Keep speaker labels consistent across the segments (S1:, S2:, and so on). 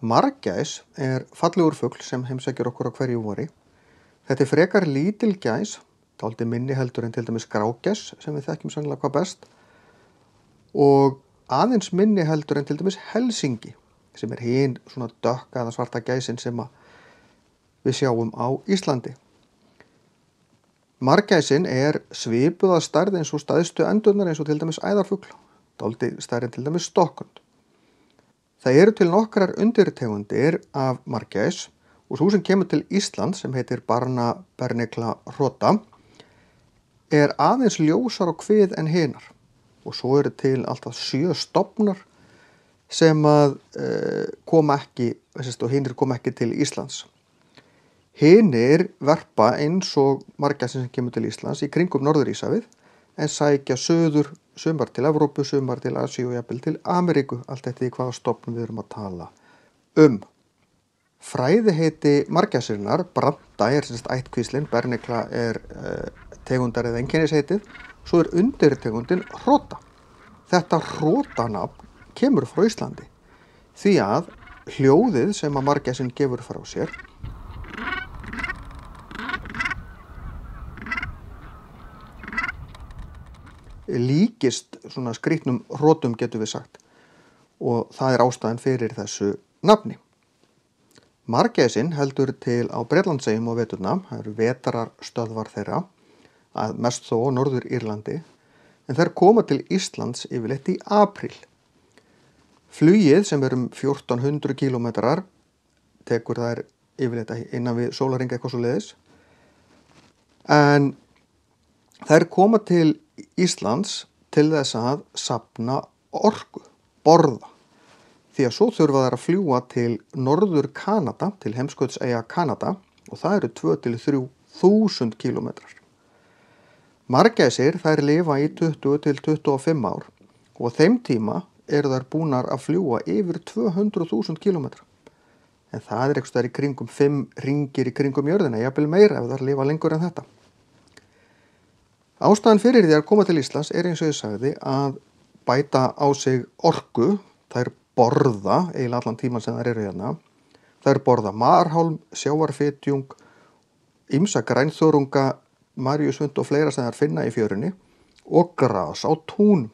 S1: Margæs fallegur fugl sem heimsækir okkur á hverju vori. Þetta frekar lítil gæs, dálítið minni heldur en til dæmis grágæs sem við þekkjum sennilega hvað best, og aðeins minni heldur en til dæmis helsingi sem hin svona dökka eða svarta gæsin sem við sjáum á Íslandi. Margæsin svipuð að stærð eins og stærstu endurnar eins og til dæmis æðarfugl, dálítið stærri en til dæmis stokkund. Það eru til nokkrar undirtegundir af margæs og sú sem kemur til Íslands sem heitir Barna bernicla rota aðeins ljósar á kvið en hinar og svo eru til alltaf 7 stofnar sem koma ekki, og hinir koma ekki til Íslands. Hinir verpa eins og margæsin sem kemur til Íslands í kringum Norður-Íshafið en sækja suður, sumar til Evrópu, sumar til Asíu og jafnvel til Ameríku, allt eftir hvaða stofn við erum að tala um. Fræðiheiti margæsarinnar, branda ættkvíslin, bernicla tegundar eða einkennisheitið, svo undirtegundin rota. Þetta rotanafn kemur frá Íslandi því að hljóðið sem að margæsin gefur frá sér líkist svona skrýtnum rótum getum við sagt og það ástæðan fyrir þessu nafni. Margæsin heldur til á Bretlandseyjum á veturna, það eru vetararstöðvar þeirra, að mest þó á Norður-Írlandi, en þær koma til Íslands yfirleitt í apríl. Flugið sem um 1400 kílómetrar tekur þær yfirleitt innan við sólarhring eitthvað svoleiðis, en þær koma til Íslands til þess að safna orku, borða, því að svo þurfa þær að fljúga til Norður Kanada, til heimskautseyja Kanada og það eru 2–3.000 kílómetrar. Margæsir þær lifa í 20–25 ár og á þeim tíma eru þær búnar að fljúga yfir 200.000 kílómetra. En það einhvers staðar í kringum 5 hringir í kringum jörðina, jafnvel meira ef þær lifa lengur en þetta. Ástæðan fyrir því að koma til Íslands eins og ég sagði að bæta á sig orku, þær borða eiginlega allan tíman sem þær eru hérna. Þær borða marhálm, sjávarfitjung, ýmsa grænþörunga, marjusund og fleira sem þær finna í fjörunni og gras á túnum.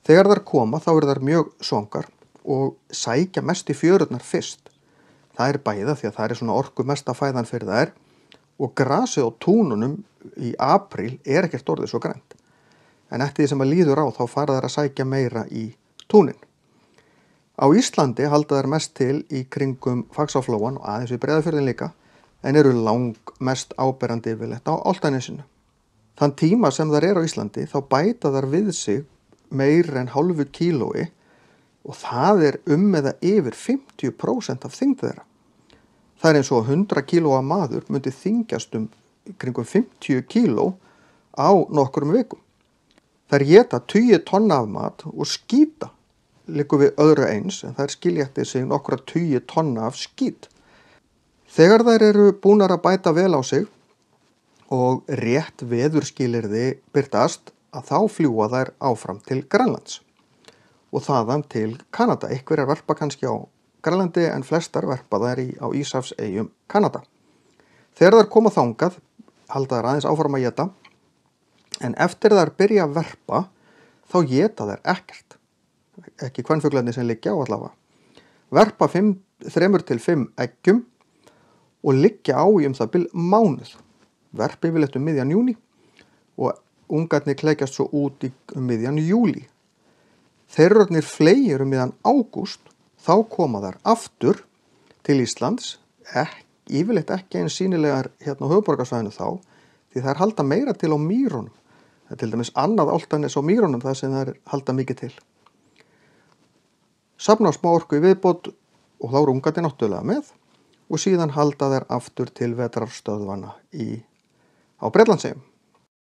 S1: Þegar þær koma þá eru þær mjög svangar og sækja mest í fjörurnar fyrst. Það bæða því að það svona orku mesta fæðan fyrir þær og grasið á túnunum í apríl ekkert orðið svo grænt. En eftir því sem að líður á þá fara þær að sækja meira í túnin. Á Íslandi halda þær mest til í kringum Faxaflóann og aðeins við Breiðafjörðinn líka, en eru langmest áberandi yfirleitt á Álftanesinu. Þann tíma sem þær eru á Íslandi þá bæta þær við sig meira en hálfu kílói og það eða yfir 50% af þyngd þeirra. Það eins og 100 kílóa maður myndi þyngjast kringum 50 kíló á nokkrum vikum. Þær éta 20 tonna af mat og skíta liggur við öðru eins, en þær skilja eftir sig nokkra 20 tonna af skít. Þegar þær eru búnar að bæta vel á sig og rétt veðurskilyrði birtast, að þá fljúga þær áfram til Grænlands og þaðan til Kanada. Einhverjar verpa kannski á Grænlandi en flestar verpa þær á Íshafseyjum Kanada. Þegar þær koma þangað halda þær aðeins áfram að éta, en eftir þær byrja að verpa þá éta þær ekkert. Ekki kvenfuglarnir sem liggja á allavega. Verpa 3–5 eggjum og liggja á í það bil mánuð. Verpa yfirleitt miðjan júní og ungarnir klekjast svo út í miðjan júlí. Þeir orðnir fleygir miðjan ágúst, þá koma þær aftur til Íslands, yfirleitt ekki eins sýnilegar hérna á höfuðborgarsvæðinu þá, því þær halda meira til á Mýrunum. Það til dæmis annað Álftanes á Mýrunum það sem þær halda mikið til. Safna smá orku í viðbót og þá ungarnir náttúrulega með og síðan halda þær aftur til vetrarstöðvana á Bretlandseyjum.